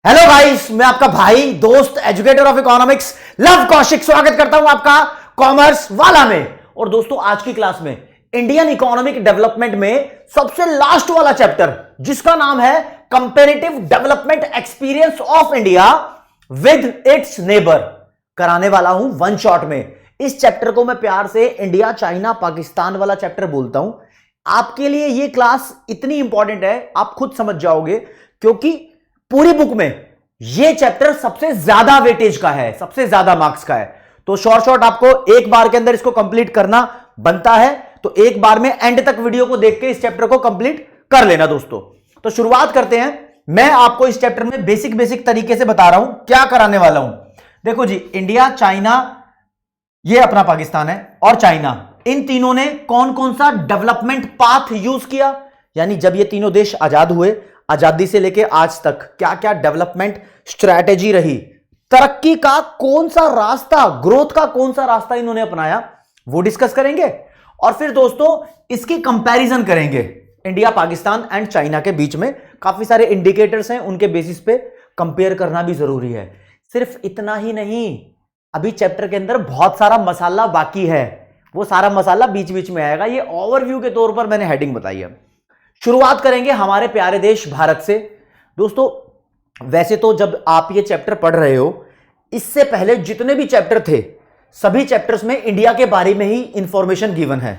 Hello guys, मैं आपका भाई दोस्त educator of economics love Kaushik स्वागत करता हूं आपका कॉमर्स वाला में। और दोस्तों, आज की क्लास में इंडियन इकोनॉमिक डेवलपमेंट में सबसे लास्ट वाला चैप्टर जिसका नाम है comparative development experience of India with its neighbour कराने वाला हूं वन शॉट में। इस चैप्टर को मैं प्यार से इंडिया चाइना पाकिस्तान वाला चैप्टर बोलता हूं। आपके लिए यह क्लास इतनी इंपॉर्टेंट है, आप खुद समझ जाओगे, क्योंकि पूरी बुक में यह चैप्टर सबसे ज्यादा वेटेज का है, सबसे ज्यादा मार्क्स का है। तो शॉर्ट आपको एक बार के अंदर इसको कंप्लीट करना बनता है। तो एक बार में एंड तक वीडियो को देख के इस चैप्टर को कंप्लीट कर लेना दोस्तों। तो शुरुआत करते हैं। मैं आपको इस चैप्टर में बेसिक तरीके से बता रहा हूं क्या कराने वाला हूं। देखो जी, इंडिया, चाइना, यह अपना पाकिस्तान है, और चाइना, इन तीनों ने कौन कौन सा डेवलपमेंट पाथ यूज किया, यानी जब ये तीनों देश आजाद हुए, आजादी से लेकर आज तक क्या क्या डेवलपमेंट स्ट्रैटेजी रही, तरक्की का कौन सा रास्ता, ग्रोथ का कौन सा रास्ता इन्होंने अपनाया, वो डिस्कस करेंगे। और फिर दोस्तों इसकी कंपैरिजन करेंगे इंडिया, पाकिस्तान एंड चाइना के बीच में। काफी सारे इंडिकेटर्स हैं, उनके बेसिस पे कंपेयर करना भी जरूरी है। सिर्फ इतना ही नहीं, अभी चैप्टर के अंदर बहुत सारा मसाला बाकी है, वो सारा मसाला बीच बीच में आएगा। ये ओवरव्यू के तौर पर मैंने हेडिंग बताई है। शुरुआत करेंगे हमारे प्यारे देश भारत से। दोस्तों, वैसे तो जब आप ये चैप्टर पढ़ रहे हो, इससे पहले जितने भी चैप्टर थे, सभी चैप्टर्स में इंडिया के बारे में ही इंफॉर्मेशन गिवन है।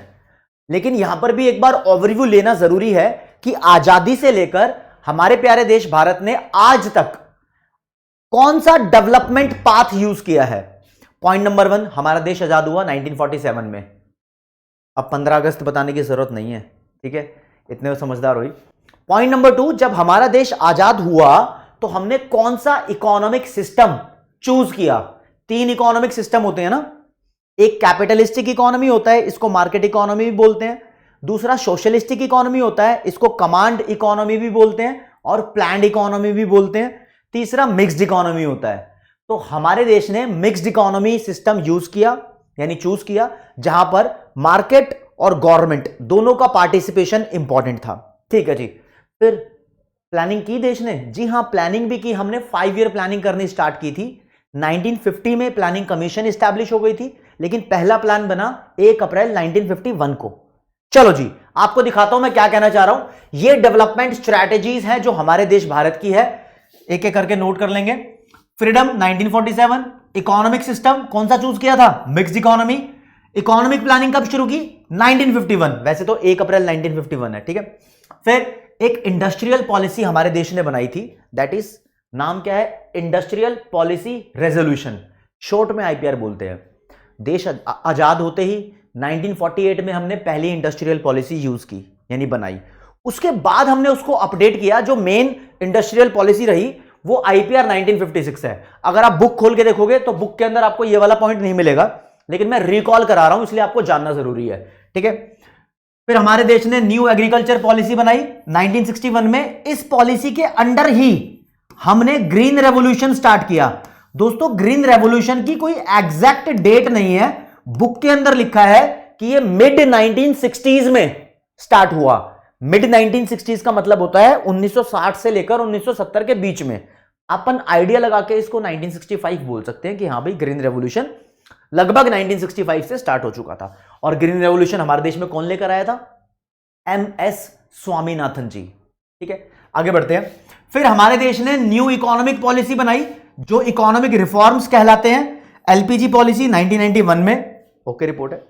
लेकिन यहां पर भी एक बार ओवरव्यू लेना जरूरी है कि आजादी से लेकर हमारे प्यारे देश भारत ने आज तक कौन सा डेवलपमेंट पाथ यूज किया है। पॉइंट नंबर 1, हमारा देश आजाद हुआ 1947 में। अब 15 अगस्त बताने की जरूरत नहीं है, ठीक है, इतने समझदार हुई। पॉइंट नंबर 2, जब हमारा देश आजाद हुआ तो हमने कौन सा इकोनॉमिक सिस्टम चूज किया। 3 इकोनॉमिक सिस्टम होते हैं ना, एक कैपिटलिस्टिक इकोनॉमी होता है, इसको मार्केट इकोनॉमी भी बोलते हैं। दूसरा सोशलिस्टिक इकोनॉमी होता है, इसको कमांड इकोनॉमी भी बोलते हैं और प्लान्ड इकोनॉमी भी बोलते हैं। तीसरा मिक्स्ड इकोनॉमी होता है। तो हमारे देश ने मिक्स्ड इकोनॉमी सिस्टम यूज किया, यानी चूज किया, जहां पर मार्केट और गवर्नमेंट दोनों का पार्टिसिपेशन इंपॉर्टेंट था। ठीक है जी। फिर प्लानिंग की देश ने, जी हां, प्लानिंग भी की हमने। 5 ईयर प्लानिंग करनी स्टार्ट की थी। 1950 में प्लानिंग कमीशन एस्टैब्लिश हो गई थी, लेकिन पहला प्लान बना 1 अप्रैल 1951 को। चलो जी, आपको दिखाता हूं मैं क्या कहना चाह रहा हूं। ये डेवलपमेंट स्ट्रैटेजीज हैं जो हमारे देश भारत की है, एक एक करके नोट कर लेंगे। फ्रीडम 1947, इकोनॉमिक सिस्टम कौन सा चूज किया था, मिक्स्ड इकोनॉमी। इकोनॉमिक प्लानिंग कब शुरू की, 1951, वैसे तो 1 अप्रैल 1951 है, ठीक है। फिर एक इंडस्ट्रियल पॉलिसी हमारे देश ने बनाई थी, दैट इज, नाम क्या है, इंडस्ट्रियल पॉलिसी रेजोल्यूशन, शॉर्ट में आईपीआर बोलते हैं। देश आजाद होते ही 1948 में हमने पहली इंडस्ट्रियल पॉलिसी यूज की, यानी बनाई। उसके बाद हमने उसको अपडेट किया। जो मेन इंडस्ट्रियल पॉलिसी रही वो आईपीआर 1956 है। अगर आप बुक खोल के देखोगे तो बुक के अंदर आपको ये वाला पॉइंट नहीं मिलेगा, लेकिन मैं रिकॉल करा रहा हूं, इसलिए आपको जानना जरूरी है, ठीक है। फिर हमारे देश ने न्यू एग्रीकल्चर पॉलिसी बनाई 1961 में। इस पॉलिसी के अंडर ही हमने ग्रीन रेवोल्यूशन स्टार्ट किया। दोस्तों, ग्रीन रेवोल्यूशन की कोई एग्जैक्ट डेट नहीं है, बुक के अंदर लिखा है कि ये मिड 1960s में स्टार्ट हुआ। मिड 1960s का मतलब होता है 1960 से लेकर 1970 के बीच में। अपन आइडिया लगा के इसको 1965 बोल सकते हैं कि हां भाई, ग्रीन रेवोल्यूशन लगभग 1965 से स्टार्ट हो चुका था। और ग्रीन रेवोल्यूशन हमारे देश में कौन लेकर आया था, MS स्वामीनाथन जी, ठीक है। आगे बढ़ते हैं। फिर हमारे देश ने न्यू इकोनॉमिक पॉलिसी बनाई, जो इकोनॉमिक रिफॉर्म्स कहलाते हैं। LPG पॉलिसी 1991 में, ओके रिपोर्ट है।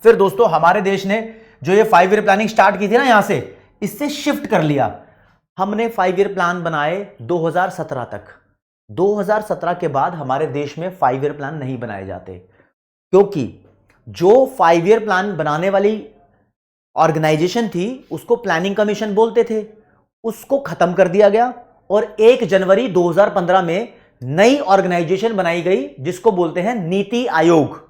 फिर दोस्तों हमारे देश ने जो ये 5 ईयर प्लानिंग स्टार्ट की थी ना, यहां से इससे शिफ्ट कर लिया। हमने 5 ईयर प्लान बनाए 2017 तक। 2017 के बाद हमारे देश में 5 ईयर प्लान नहीं बनाए जाते, क्योंकि जो 5 ईयर प्लान बनाने वाली ऑर्गेनाइजेशन थी उसको प्लानिंग कमीशन बोलते थे, उसको खत्म कर दिया गया और 1 जनवरी 2015 में नई ऑर्गेनाइजेशन बनाई गई, जिसको बोलते हैं NITI Aayog,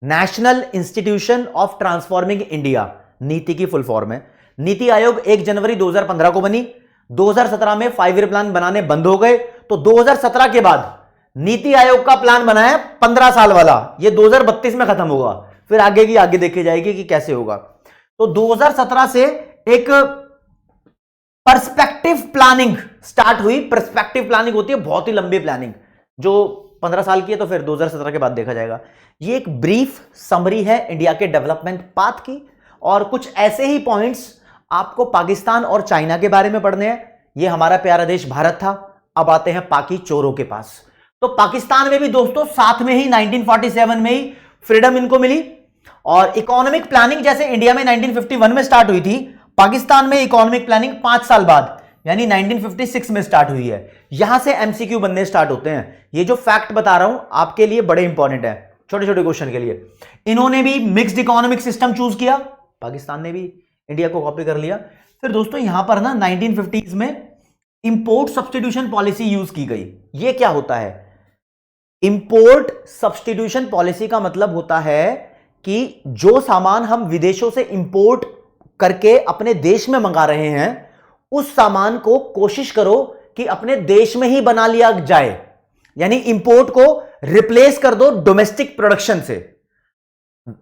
national institution of transforming India, नीति की फुल फॉर्म है। नीति आयोग 1 जनवरी 2015 को बनी। 2017 में 5 ईयर प्लान बनाने बंद हो गए, तो 2017 के बाद नीति आयोग का प्लान बना है 15 साल वाला, ये 2032 में खत्म होगा। फिर आगे की आगे देखी जाएगी कि कैसे होगा। तो 2017 से एक पर्सपेक्टिव प्लानिंग स्टार्ट हुई। पर्सपेक्टिव प्लानिंग होती है बहुत ही लंबी प्लानिंग, जो 15 साल की है, तो फिर 2017 के बाद देखा जाएगा। ये एक ब्रीफ समरी है इंडिया के डेवलपमेंट पाथ की, और कुछ ऐसे ही पॉइंट्स आपको पाकिस्तान और चाइना के बारे में पढ़ने हैं। ये हमारा प्यारा देश भारत था। अब आते हैं पाकि चोरों के पास। तो पाकिस्तान में भी दोस्तों साथ में ही 1947 में ही फ्रीडम इनको मिली, और इकोनॉमिक प्लानिंग जैसे इंडिया में 1951 में स्टार्ट हुई थी, पाकिस्तान में इकोनॉमिक प्लानिंग 5 साल बाद यानी 1956 में स्टार्ट हुई है। यहां से एमसीक्यू बनने स्टार्ट होते हैं। ये जो फैक्ट बता रहा हूं आपके लिए बड़े इंपॉर्टेंट है, छोटे छोटे क्वेश्चन के लिए। इन्होंने भी मिक्स्ड इकोनॉमिक सिस्टम चूज किया, पाकिस्तान ने भी इंडिया को कॉपी कर लिया। फिर दोस्तों यहां पर ना 1950s में इंपोर्ट सब्स्टिट्यूशन पॉलिसी यूज की गई। ये क्या होता है? इंपोर्ट सब्स्टिट्यूशन पॉलिसी का मतलब होता है कि जो सामान हम विदेशों से इंपोर्ट करके अपने देश में मंगा रहे हैं, उस सामान को कोशिश करो कि अपने देश में ही बना लिया जाए, यानी इंपोर्ट को रिप्लेस कर दो डोमेस्टिक प्रोडक्शन से।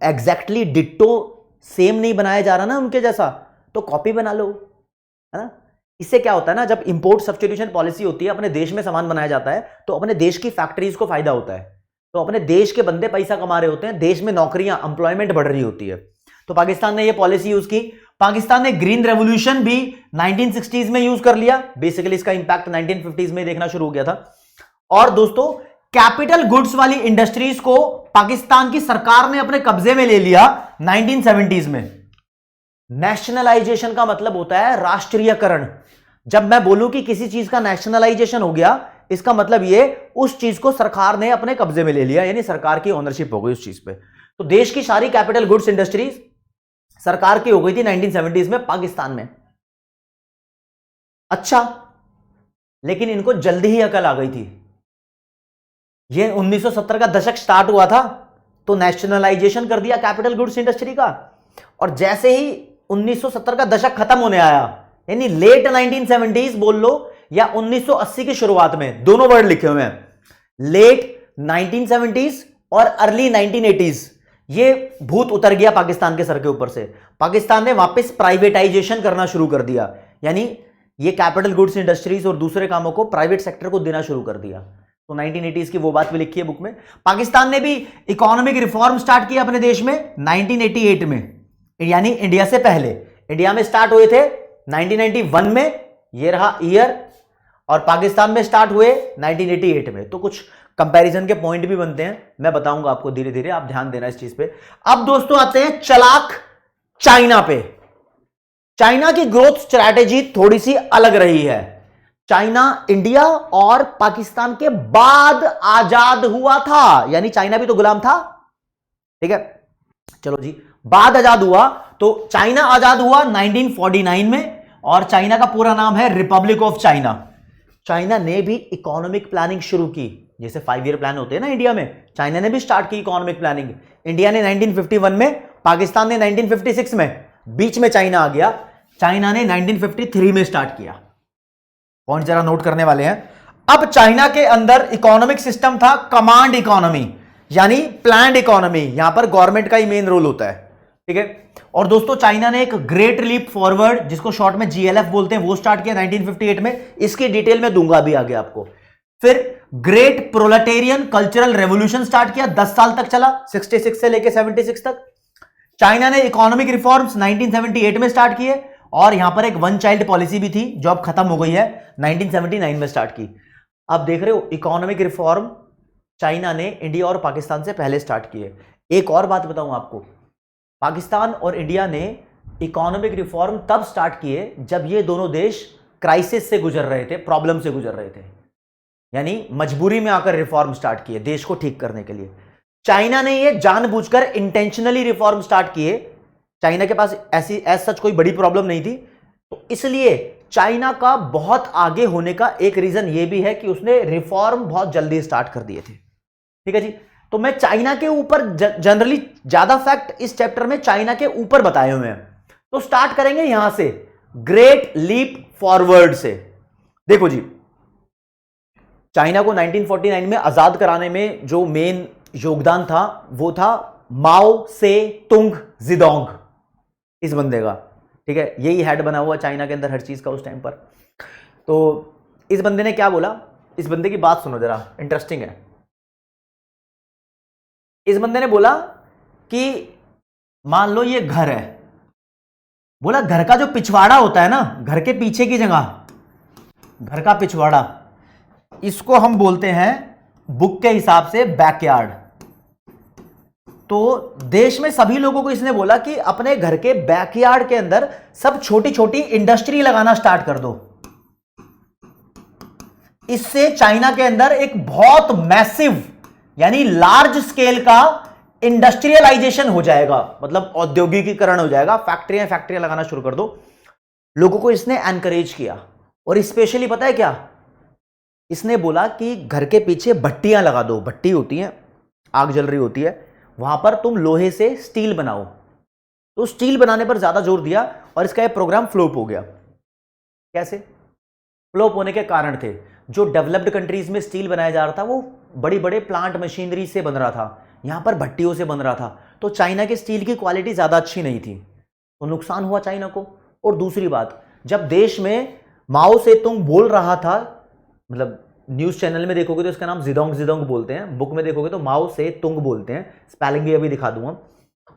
एग्जैक्टली डिट्टो सेम नहीं बनाया जा रहा ना उनके जैसा, तो कॉपी बना लो, है ना। इससे क्या होता है ना, जब इंपोर्ट सब्स्टिट्यूशन पॉलिसी होती है, अपने देश में सामान बनाया जाता है, तो अपने देश की फैक्ट्रीज को फायदा होता है, तो अपने देश के बंदे पैसा कमा रहे होते हैं, देश में नौकरियां, एम्प्लॉयमेंट बढ़ रही होती है। तो पाकिस्तान ने यह पॉलिसी यूज की। पाकिस्तान ने ग्रीन रेवोल्यूशन भी 1960s में यूज कर लिया। बेसिकली इसका इंपैक्ट 1950s में देखना शुरू हो गया था। और दोस्तों कैपिटल गुड्स वाली इंडस्ट्रीज को पाकिस्तान की सरकार ने अपने कब्जे में ले लिया 1970s में। नेशनलाइजेशन का मतलब होता है राष्ट्रीयकरण। जब मैं बोलूं कि किसी चीज का नेशनलाइजेशन हो गया, इसका मतलब ये उस चीज को सरकार ने अपने कब्जे में ले लिया, यानी सरकार की ओनरशिप हो गई उस चीज पे। तो देश की सारी कैपिटल गुड्स इंडस्ट्रीज सरकार की हो गई थी 1970s में पाकिस्तान में। अच्छा, लेकिन इनको जल्दी ही अकल आ गई थी। ये 1970 का दशक स्टार्ट हुआ था, तो नेशनलाइजेशन कर दिया कैपिटल गुड्स इंडस्ट्री का, और जैसे ही 1970 का दशक खत्म होने आया, यानी लेट 1970s बोल लो या 1980 की शुरुआत में, दोनों वर्ड लिखे हुए हैं, लेट 1970s और अर्ली 1980s, ये भूत उतर गया पाकिस्तान के सर के ऊपर से। पाकिस्तान ने वापस प्राइवेटाइजेशन करना शुरू कर दिया, यानी ये कैपिटल गुड्स इंडस्ट्रीज और दूसरे कामों को प्राइवेट सेक्टर को देना शुरू कर दिया। तो 1980s की वो बात भी लिखी है बुक में। पाकिस्तान ने भी इकोनॉमिक रिफॉर्म स्टार्ट किया अपने देश में 1988 में, यानी इंडिया से पहले। इंडिया में स्टार्ट हुए थे 1991 में, ये रहा ईयर, और पाकिस्तान में स्टार्ट हुए 1988 में। तो कुछ कंपैरिजन के पॉइंट भी बनते हैं, मैं बताऊंगा आपको धीरे धीरे, आप ध्यान देना इस चीज पे। अब दोस्तों आते हैं चालाक चाइना पे। चाइना की ग्रोथ स्ट्रैटेजी थोड़ी सी अलग रही है। चाइना इंडिया और पाकिस्तान के बाद आजाद हुआ था, यानी चाइना भी तो गुलाम था, ठीक है। चलो जी, बाद आजाद हुआ, तो चाइना आजाद हुआ 1949 में, और चाइना का पूरा नाम है रिपब्लिक ऑफ चाइना। चाइना ने भी इकोनॉमिक प्लानिंग शुरू की, जैसे 5 ईयर प्लान होते हैं ना इंडिया में, चाइना ने भी स्टार्ट की इकोनॉमिक प्लानिंग। इंडिया ने 1951 में, पाकिस्तान ने 1956 में, बीच में चाइना आ गया। चाइना ने 1953 में स्टार्ट किया। पॉइंट जरा नोट करने वाले हैं। अब चाइना के अंदर इकोनॉमिक सिस्टम था कमांड इकोनॉमी, यानी प्लान्ड इकोनॉमी। यहां पर गवर्नमेंट का ही मेन रोल होता है, ठीक है। और दोस्तों चाइना ने एक ग्रेट लीप फॉरवर्ड, जिसको शॉर्ट में जीएलएफ बोलते हैं, वो स्टार्ट किया 1958 में। इसकी डिटेल में दूंगा अभी आगे आपको। फिर great proletarian cultural revolution start किया, 10 साल तक चला, 66 से लेकर 76 तक। चाइना ने इकोनॉमिक रिफॉर्म्स 1978 में स्टार्ट किए, और यहां पर एक वन चाइल्ड पॉलिसी भी थी जो अब खत्म हो गई है, 1979 में स्टार्ट की। अब देख रहे हो, इकोनॉमिक रिफॉर्म चाइना ने इंडिया और पाकिस्तान से पहले स्टार्ट किए। एक और बात बताऊं आपको, पाकिस्तान और इंडिया ने इकोनॉमिक रिफॉर्म तब स्टार्ट किए जब ये दोनों देश क्राइसिस से गुजर रहे थे, प्रॉब्लम से गुजर रहे थे, यानी मजबूरी में आकर रिफॉर्म स्टार्ट किए देश को ठीक करने के लिए। चाइना ने ये जानबूझकर इंटेंशनली रिफॉर्म स्टार्ट किए। चाइना के पास ऐसी एज सच कोई बड़ी प्रॉब्लम नहीं थी, तो इसलिए चाइना का बहुत आगे होने का एक रीजन ये भी है कि उसने रिफॉर्म बहुत जल्दी स्टार्ट कर दिए थे, ठीक है जी। तो मैं चाइना के ऊपर जनरली ज्यादा फैक्ट इस चैप्टर में चाइना के ऊपर बताए हुए हैं। तो स्टार्ट करेंगे यहां से, ग्रेट लीप फॉरवर्ड से। देखो जी, चाइना को 1949 में आजाद कराने में जो मेन योगदान था वो था माओ से तुंग जिदोंग, इस बंदे का, ठीक है, यही हेड बना हुआ चाइना के अंदर हर चीज का उस टाइम पर। तो इस बंदे ने क्या बोला, इस बंदे की बात सुनो जरा, इंटरेस्टिंग है। इस बंदे ने बोला कि मान लो ये घर है, बोला घर का जो पिछवाड़ा होता है ना, घर के पीछे की जगह, घर का पिछवाड़ा, इसको हम बोलते हैं बुक के हिसाब से बैकयार्ड। तो देश में सभी लोगों को इसने बोला कि अपने घर के बैकयार्ड के अंदर सब छोटी छोटी इंडस्ट्री लगाना स्टार्ट कर दो। इससे चाइना के अंदर एक बहुत मैसिव यानी लार्ज स्केल का इंडस्ट्रियलाइजेशन हो जाएगा, मतलब औद्योगिकीकरण हो जाएगा, फैक्ट्रियां लगाना शुरू कर दो। लोगों को इसने एनकरेज किया, और स्पेशली पता है क्या, इसने बोला कि घर के पीछे भट्टियां लगा दो, भट्टी होती हैं, आग जल रही होती है, वहां पर तुम लोहे से स्टील बनाओ। तो स्टील बनाने पर ज्यादा जोर दिया, और इसका यह प्रोग्राम फ्लॉप हो गया। कैसे फ्लॉप होने के कारण थे, जो डेवलप्ड कंट्रीज में स्टील बनाया जा रहा था वो बड़ी बड़े प्लांट मशीनरी से बन रहा था, यहां पर भट्टियों से बन रहा था। तो चाइना के स्टील की क्वालिटी ज्यादा अच्छी नहीं थी, तो नुकसान हुआ चाइना को। और दूसरी बात, जब देश में माओ से तुंग बोल रहा था, मतलब न्यूज चैनल में देखोगे तो इसका नाम जिदोंग जिदोंग बोलते हैं, बुक में देखोगे तो माओ से तुंग बोलते हैं, स्पेलिंग भी अभी दिखा दूंगा।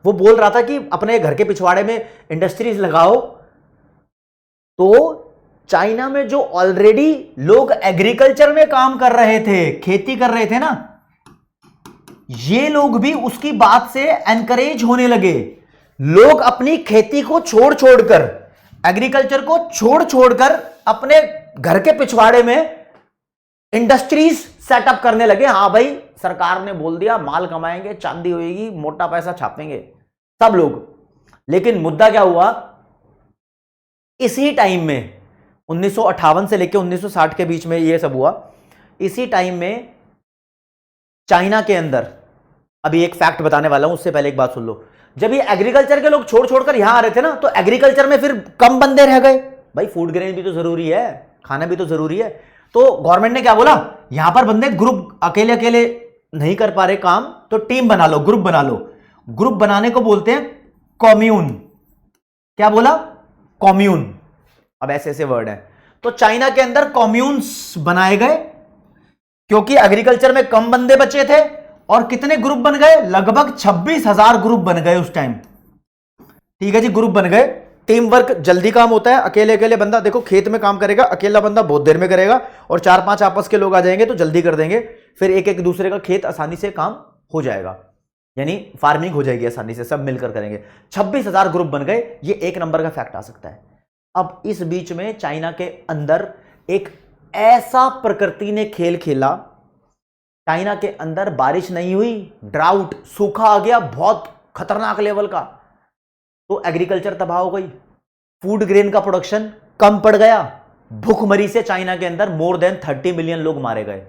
वो बोल रहा था कि अपने घर के पिछवाड़े में इंडस्ट्रीज लगाओ। तो चाइना में जो ऑलरेडी लोग एग्रीकल्चर में काम कर रहे थे, खेती कर रहे थे ना, ये लोग भी उसकी बात से एनकरेज होने लगे। लोग अपनी खेती को छोड़ छोड़कर, एग्रीकल्चर को छोड़ छोड़कर अपने घर के पिछवाड़े में इंडस्ट्रीज सेटअप करने लगे। हाँ भाई, सरकार ने बोल दिया माल कमाएंगे, चांदी होएगी, मोटा पैसा छापेंगे सब लोग। लेकिन मुद्दा क्या हुआ, इसी टाइम में 1958 से लेकर 1960 के बीच में यह सब हुआ। इसी टाइम में चाइना के अंदर, अभी एक फैक्ट बताने वाला हूं, उससे पहले एक बात सुन लो। जब ये एग्रीकल्चर के लोग छोड़ छोड़कर यहां आ रहे थे ना, तो एग्रीकल्चर में फिर कम बंदे रह गए। भाई फूड ग्रेन भी तो जरूरी है, खाना भी तो जरूरी है। तो गवर्नमेंट ने क्या बोला, यहां पर बंदे ग्रुप अकेले अकेले नहीं कर पा रहे काम, तो टीम बना लो, ग्रुप बना लो। ग्रुप बनाने को बोलते हैं कॉम्यून। क्या बोला, कॉम्यून। अब ऐसे ऐसे वर्ड है। तो चाइना के अंदर कॉम्यून्स बनाए गए, क्योंकि एग्रीकल्चर में कम बंदे बचे थे। और कितने ग्रुप बन गए, लगभग 26,000 ग्रुप बन गए उस टाइम। ठीक है जी, ग्रुप बन गए। टीम वर्क जल्दी काम होता है, अकेले अकेले बंदा देखो खेत में काम करेगा, अकेला बंदा बहुत देर में करेगा, और 4-5 आपस के लोग आ जाएंगे तो जल्दी कर देंगे, फिर एक एक दूसरे का खेत आसानी से काम हो जाएगा, यानी फार्मिंग हो जाएगी आसानी से, सब मिलकर करेंगे। 26,000 ग्रुप बन गए, ये एक नंबर का फैक्ट आ सकता है। अब इस बीच में चाइना के अंदर एक ऐसा प्रकृति ने खेल खेला, चाइना के अंदर बारिश नहीं हुई, ड्राउट, सूखा आ गया बहुत खतरनाक लेवल का। तो एग्रीकल्चर तबाह हो गई, फूड ग्रेन का प्रोडक्शन कम पड़ गया, भूखमरी से चाइना के अंदर मोर देन 30 मिलियन लोग मारे गए,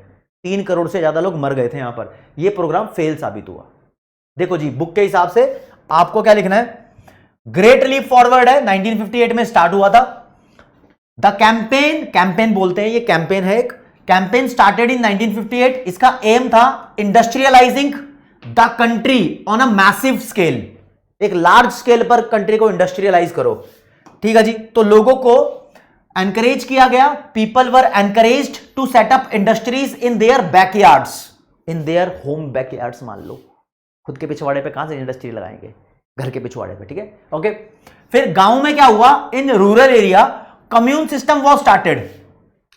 3 करोड़ से ज्यादा लोग मर गए थे यहां पर। यह प्रोग्राम फेल साबित हुआ। देखो जी, बुक के हिसाब से आपको क्या लिखना है, ग्रेट लीप फॉरवर्ड है, 1958 में स्टार्ट हुआ था। द कैंपेन बोलते हैं, ये कैंपेन है एक, कैंपेन स्टार्टेड इन 1958। इसका एम था industrialising the country on a massive scale, एक लार्ज स्केल पर कंट्री को इंडस्ट्रियलाइज करो। ठीक है जी, तो लोगों को एनकरेज किया गया, people were encouraged to set up industries in their backyards, in their home backyards. मान लो खुद के पिछवाड़े पे कहां से इंडस्ट्री लगाएंगे, घर के पिछवाड़े पे। ठीक है, ओके। फिर गांव में क्या हुआ, in rural area commune system was started.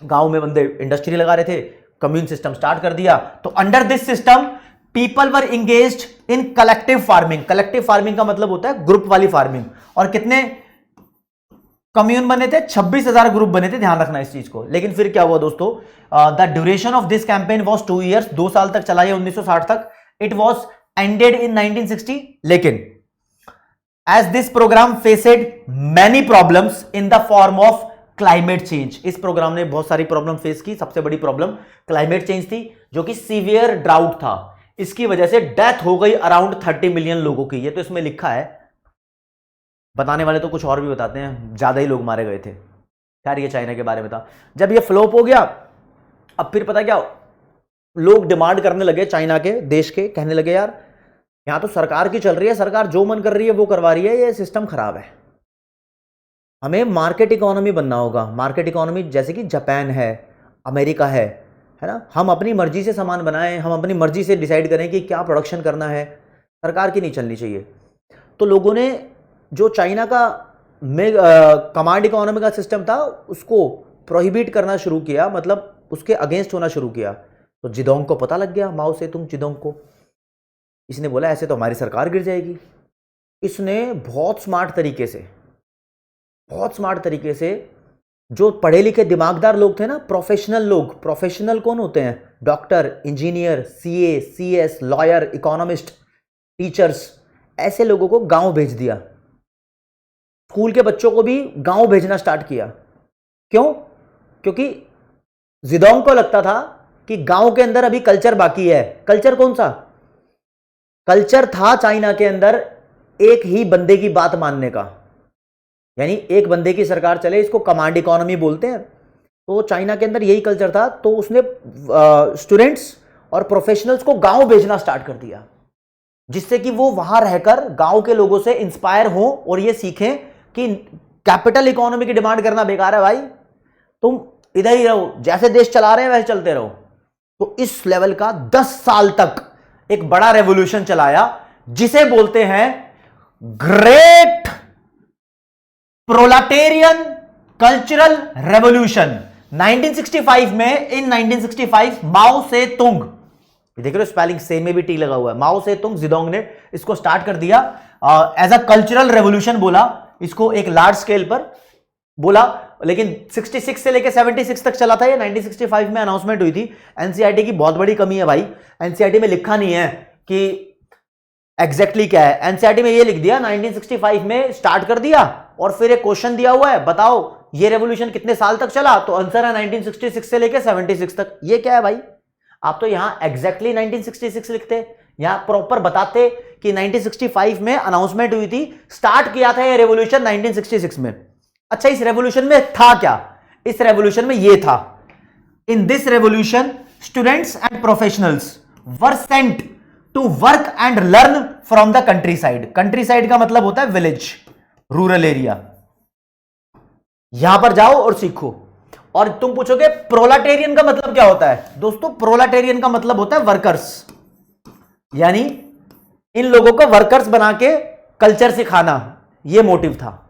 गांव में बंदे इंडस्ट्री लगा रहे थे, कम्यून सिस्टम स्टार्ट कर दिया। तो under this system people were engaged in collective farming. Collective farming का मतलब होता है ग्रुप वाली फार्मिंग। और कितने कम्यून बने थे, 26,000 ग्रुप बने थे, ध्यान रखना इस चीज को। लेकिन फिर क्या हुआ दोस्तों, the duration of this campaign was 2 years, 2 साल तक चला, 1960 तक। It was ended in 1960। लेकिन as this program faced many problems in the form of climate change. इस प्रोग्राम ने बहुत सारी प्रॉब्लम फेस की। सबसे बड़ी प्रॉब्लम क्लाइमेट चेंज थी, जो कि सीवियर ड्राउट था। इसकी वजह से डेथ हो गई अराउंड 30 मिलियन लोगों की। ये तो इसमें लिखा है, बताने वाले तो कुछ और भी बताते हैं, ज्यादा ही लोग मारे गए थे। खैर ये चाइना के बारे में था। जब ये फ्लॉप हो गया, अब फिर पता क्या, लोग डिमांड करने लगे चाइना के देश के, कहने लगे यार यहां तो सरकार की चल रही है, सरकार जो मन कर रही है वो करवा रही है, ये सिस्टम खराब है। हमें मार्केट इकोनॉमी बनना होगा। मार्केट इकोनॉमी जैसे कि जापान है, अमेरिका है ना। हम अपनी मर्जी से सामान बनाएं, हम अपनी मर्जी से डिसाइड करें कि क्या प्रोडक्शन करना है, सरकार की नहीं चलनी चाहिए। तो लोगों ने जो चाइना का कमांड इकोनॉमी का सिस्टम था उसको प्रोहिबिट करना शुरू किया, मतलब उसके अगेंस्ट होना शुरू किया। तो जिदोंग को पता लग गया, माओ से तुम जिदोंग को, इसने बोला ऐसे तो हमारी सरकार गिर जाएगी। इसने बहुत स्मार्ट तरीके से जो पढ़े लिखे दिमागदार लोग थे ना, प्रोफेशनल लोग, प्रोफेशनल कौन होते हैं, doctor, engineer, CA, CS, lawyer, economist, teachers, ऐसे लोगों को गांव भेज दिया। स्कूल के बच्चों को भी गांव भेजना स्टार्ट किया। क्यों? क्योंकि जिदोंग को लगता था कि गांव के अंदर अभी कल्चर बाकी है। कल्चर कौन सा? कल्चर था चाइना के अंदर एक ही बंदे की बात मानने का, यानी एक बंदे की सरकार चले, इसको कमांड इकोनॉमी बोलते हैं। तो चाइना के अंदर यही कल्चर था। तो उसने स्टूडेंट्स और प्रोफेशनल्स को गांव भेजना स्टार्ट कर दिया, जिससे कि वो वहां रहकर गांव के लोगों से इंस्पायर हो और ये सीखें कि कैपिटल इकोनॉमी की डिमांड करना बेकार है भाई, तुम इधर ही रहो, जैसे देश चला रहे हैं वैसे चलते रहो। तो इस लेवल का 10 साल तक एक बड़ा रेवोल्यूशन चलाया, जिसे बोलते हैं ग्रेट प्रोलेटेरियन कल्चरल रेवोल्यूशन। 1965 में, इन 1965 माओ से तुंग, देख रहे हो स्पेलिंग सेम में भी टी लगा हुआ है, माओ से तुंग जिदोंग ने इसको स्टार्ट कर दिया एज अ कल्चरल रेवोल्यूशन बोला इसको, एक लार्ज स्केल पर बोला। लेकिन 66 से लेकर 76 तक चला था ये। 1965 में अनाउंसमेंट हुई थी। एनसीईआरटी की बहुत बड़ी कमी है भाई, एनसीईआरटी में लिखा नहीं है कि एग्जैक्टली क्या है। एनसीईआरटी में ये लिख दिया 1965 में स्टार्ट कर दिया, और फिर एक क्वेश्चन दिया हुआ है, बताओ ये रेवोल्यूशन कितने साल तक चला, तो आंसर है 1966 से लेकर 76 तक। ये क्या है भाई? आप तो यहां एग्जैक्टली 1966 लिखते, यहां प्रॉपर बताते कि 1965 में अनाउंसमेंट हुई थी, स्टार्ट किया था ये रेवोल्यूशन 1966 में। अच्छा, इस रेवोल्यूशन में था क्या? इस रेवोल्यूशन में ये था, in this revolution students and professionals were sent to work and learn from the countryside. Countryside का मतलब होता है विलेज, रूरल एरिया। यहां पर जाओ और सीखो। और तुम पूछोगे प्रोलेटेरियन का मतलब क्या होता है? दोस्तों, प्रोलेटेरियन का मतलब होता है वर्कर्स, यानी इन लोगों को वर्कर्स बना के कल्चर सिखाना, यह मोटिव था।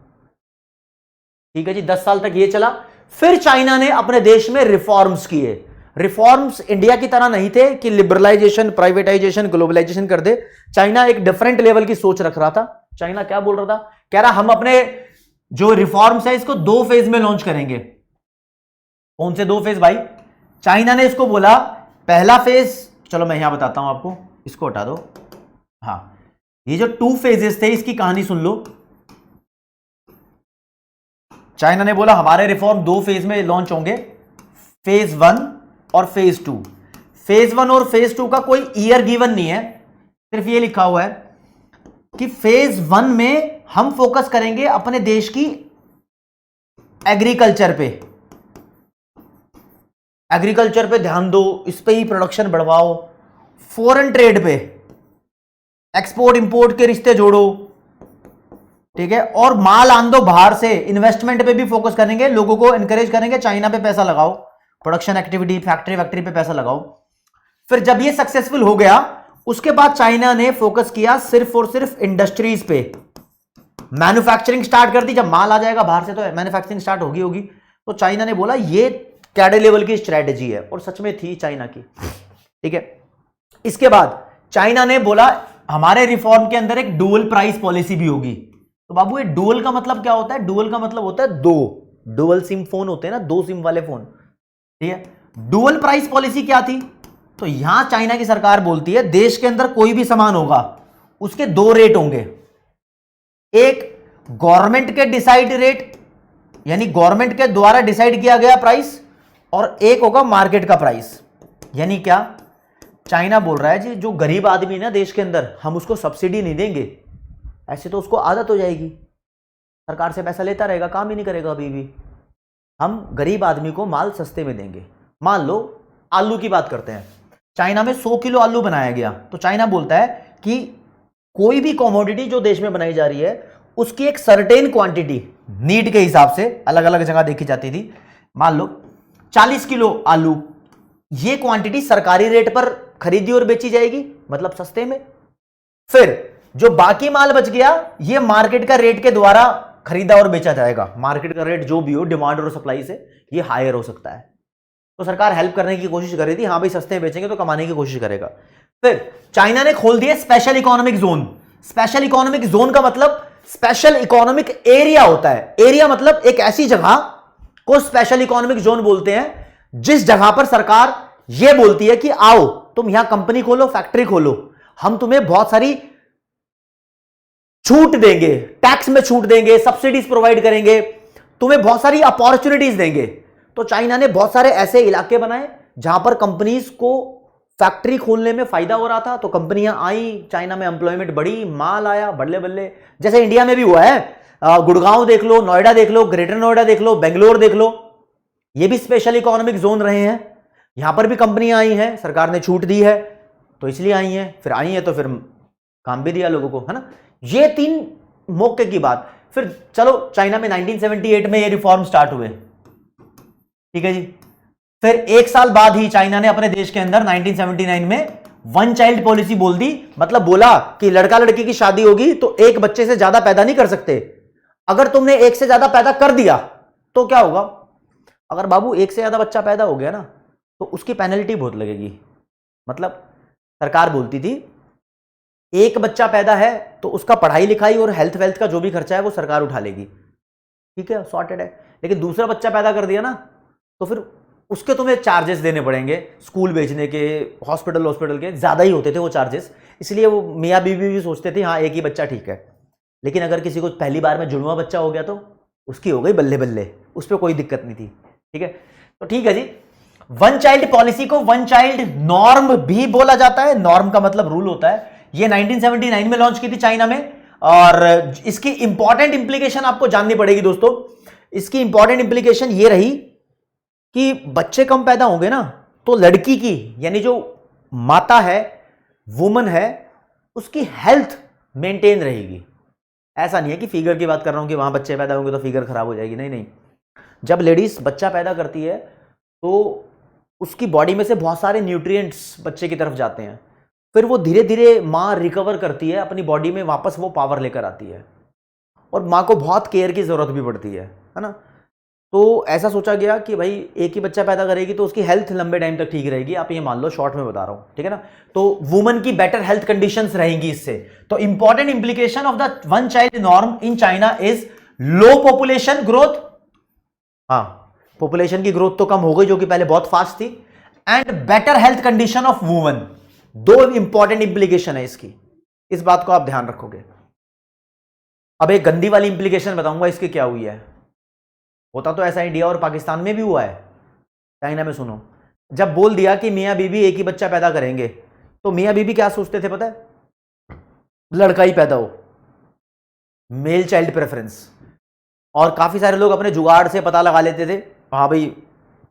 ठीक है जी, 10 साल तक ये चला। फिर चाइना ने अपने देश में रिफॉर्म्स किए। रिफॉर्म्स इंडिया की तरह नहीं थे कि लिबरलाइजेशन, प्राइवेटाइजेशन, ग्लोबलाइजेशन कर दे। चाइना एक डिफरेंट लेवल की सोच रख रहा था। चाइना क्या बोल रहा था? कह रहा हम अपने जो रिफॉर्म्स है इसको 2 फेज में लॉन्च करेंगे। कौन से 2 फेज भाई? चाइना ने इसको बोला पहला फेज, चलो मैं यहां बताता हूं आपको, इसको हटा दो। हाँ, ये जो 2 फेजेस थे इसकी कहानी सुन लो। चाइना ने बोला हमारे रिफॉर्म 2 फेज में लॉन्च होंगे, फेज 1 और फेज 2। फेज 1 और फेज 2 का कोई ईयर गिवन नहीं है, सिर्फ ये लिखा हुआ है कि फेज 1 में हम फोकस करेंगे अपने देश की एग्रीकल्चर पे। एग्रीकल्चर पे ध्यान दो, इस पे ही प्रोडक्शन बढ़वाओ। फॉरेन ट्रेड पे, एक्सपोर्ट इंपोर्ट के रिश्ते जोड़ो, ठीक है, और माल आन दो बाहर से। इन्वेस्टमेंट पे भी फोकस करेंगे, लोगों को एनकरेज करेंगे चाइना पे पैसा लगाओ, प्रोडक्शन एक्टिविटी, फैक्ट्री पे पैसा लगाओ। फिर जब ये सक्सेसफुल हो गया, उसके बाद चाइना ने फोकस किया सिर्फ और सिर्फ इंडस्ट्रीज पे, मैन्युफैक्चरिंग स्टार्ट कर दी। जब माल आ जाएगा बाहर से तो मैन्युफैक्चरिंग स्टार्ट होगी। तो चाइना ने बोला ये कैडे लेवल की स्ट्रेटेजी है, और सच में थी चाइना की। ठीक है, इसके बाद चाइना ने बोला हमारे रिफॉर्म के अंदर एक डुअल प्राइस पॉलिसी भी होगी। तो बाबू, ये डुअल का मतलब क्या होता है? डुअल का मतलब होता है 2 डुअल सिम फोन होते हैं ना, 2 सिम वाले फोन। ठीक है, डुअल प्राइस पॉलिसी क्या थी? तो यहां चाइना की सरकार बोलती है देश के अंदर कोई भी सामान होगा उसके 2 रेट होंगे। एक गवर्नमेंट के डिसाइड रेट, यानी गवर्नमेंट के द्वारा डिसाइड किया गया प्राइस, और एक होगा मार्केट का प्राइस। यानी क्या? चाइना बोल रहा है जी जो गरीब आदमी ना देश के अंदर, हम उसको सब्सिडी नहीं देंगे, ऐसे तो उसको आदत हो जाएगी, सरकार से पैसा लेता रहेगा, काम ही नहीं करेगा अभी भी। हम गरीब आदमी को माल सस्ते में देंगे। मान लो आलू की बात करते हैं, चाइना में 100 किलो आलू बनाया गया, तो चाइना बोलता है कि कोई भी कमोडिटी जो देश में बनाई जा रही है उसकी एक सर्टेन क्वांटिटी नीड के हिसाब से अलग अलग जगह देखी जाती थी। मान लो 40 किलो आलू, ये क्वांटिटी सरकारी रेट पर खरीदी और बेची जाएगी, मतलब सस्ते में। फिर जो बाकी माल बच गया ये मार्केट का रेट के द्वारा खरीदा और बेचा जाएगा। मार्केट का रेट जो भी हो, डिमांड और सप्लाई से ये हायर हो सकता है। तो सरकार हेल्प करने की कोशिश कर रही थी, हाँ भाई सस्ते में बेचेंगे तो कमाने की कोशिश करेगा। फिर चाइना ने खोल दिया special economic zone. Special economic zone का मतलब स्पेशल इकोनॉमिक एरिया होता है। एरिया मतलब एक ऐसी जगह को स्पेशल इकोनॉमिक जोन बोलते हैं जिस जगह पर सरकार यह बोलती है कि आओ तुम यहां कंपनी खोलो, फैक्ट्री खोलो, हम तुम्हें बहुत सारी छूट देंगे, टैक्स में छूट देंगे, सब्सिडीज प्रोवाइड करेंगे, तुम्हें बहुत सारी अपॉर्चुनिटीज देंगे। तो चाइना ने बहुत सारे ऐसे इलाके बनाए जहां पर कंपनीज को फैक्ट्री खोलने में फायदा हो रहा था। तो कंपनियां आई, चाइना में एम्प्लॉयमेंट बढ़ी, माल आया बल्ले बल्ले। जैसे इंडिया में भी हुआ है, गुड़गांव देख लो, नोएडा देख लो, ग्रेटर नोएडा देख लो, बेंगलोर देख लो, ये भी स्पेशल इकोनॉमिक जोन रहे हैं। यहां पर भी कंपनियां आई हैं, सरकार ने छूट दी है तो इसलिए आई हैं, फिर आई हैं तो फिर काम भी दिया लोगों को, है ना। ये 3 मौके की बात। फिर चलो चाइना में 1978 में ये रिफॉर्म स्टार्ट हुए, ठीक है जी। फिर 1 साल बाद ही चाइना ने अपने देश के अंदर 1979 में वन चाइल्ड पॉलिसी बोल दी। मतलब बोला कि लड़का लड़की की शादी होगी तो एक बच्चे से ज्यादा पैदा नहीं कर सकते। अगर तुमने एक से ज्यादा पैदा कर दिया तो क्या होगा, अगर बाबू एक से ज्यादा बच्चा पैदा हो गया ना तो उसकी पेनल्टी बहुत लगेगी। मतलब सरकार बोलती थी एक बच्चा पैदा है तो उसका पढ़ाई लिखाई और हेल्थ वेल्थ का जो भी खर्चा है वो सरकार उठा लेगी, ठीक है, सॉर्टेड है। लेकिन दूसरा बच्चा पैदा कर दिया ना तो फिर उसके तुम्हें चार्जेस देने पड़ेंगे, स्कूल भेजने के, हॉस्पिटल के ज़्यादा ही होते थे वो चार्जेस। इसलिए वो मियाँ बीवी भी सोचते थे हाँ एक ही बच्चा ठीक है। लेकिन अगर किसी को पहली बार में जुड़वा बच्चा हो गया तो उसकी हो गई बल्ले बल्ले, उस पर कोई दिक्कत नहीं थी, ठीक है। तो ठीक है जी, वन चाइल्ड पॉलिसी को वन चाइल्ड नॉर्म भी बोला जाता है। नॉर्म का मतलब रूल होता है। ये 1979 में लॉन्च की थी चाइना में। और इसकी इंपॉर्टेंट इंप्लीकेशन आपको जाननी पड़ेगी दोस्तों। इसकी इंपॉर्टेंट इंप्लीकेशन ये रही कि बच्चे कम पैदा होंगे ना तो लड़की की यानी जो माता है, वुमन है, उसकी हेल्थ मेंटेन रहेगी। ऐसा नहीं है कि फिगर की बात कर रहा हूं कि वहां बच्चे पैदा होंगे तो फिगर खराब हो जाएगी, नहीं नहीं। जब लेडीज बच्चा पैदा करती है तो उसकी बॉडी में से बहुत सारे न्यूट्रिएंट्स बच्चे की तरफ जाते हैं। फिर वो धीरे धीरे माँ रिकवर करती है अपनी बॉडी में, वापस वो पावर लेकर आती है। और माँ को बहुत केयर की ज़रूरत भी पड़ती है ना। तो ऐसा सोचा गया कि भाई एक ही बच्चा पैदा करेगी तो उसकी हेल्थ लंबे टाइम तक ठीक रहेगी। आप ये मान लो, शॉर्ट में बता रहा हूँ, ठीक है ना। तो वुमन की बेटर हेल्थ कंडीशंस रहेंगी इससे। तो important implication of the one child norm in China is low population growth. हाँ, पॉपुलेशन की ग्रोथ तो कम हो गई जो कि पहले बहुत फास्ट थी, and better health condition of woman. 2 important implication है इसकी, इस बात को आप ध्यान रखोगे। अब एक गंदी वाली इंप्लीकेशन बताऊंगा इसकी क्या हुई है। होता तो ऐसा इंडिया और पाकिस्तान में भी हुआ है, चाइना में सुनो। जब बोल दिया कि मियां बीबी एक ही बच्चा पैदा करेंगे तो मियां बीबी क्या सोचते थे पता है, लड़का ही पैदा हो, मेल चाइल्ड प्रेफरेंस। और काफी सारे लोग अपने जुगाड़ से पता लगा लेते थे हाँ भाई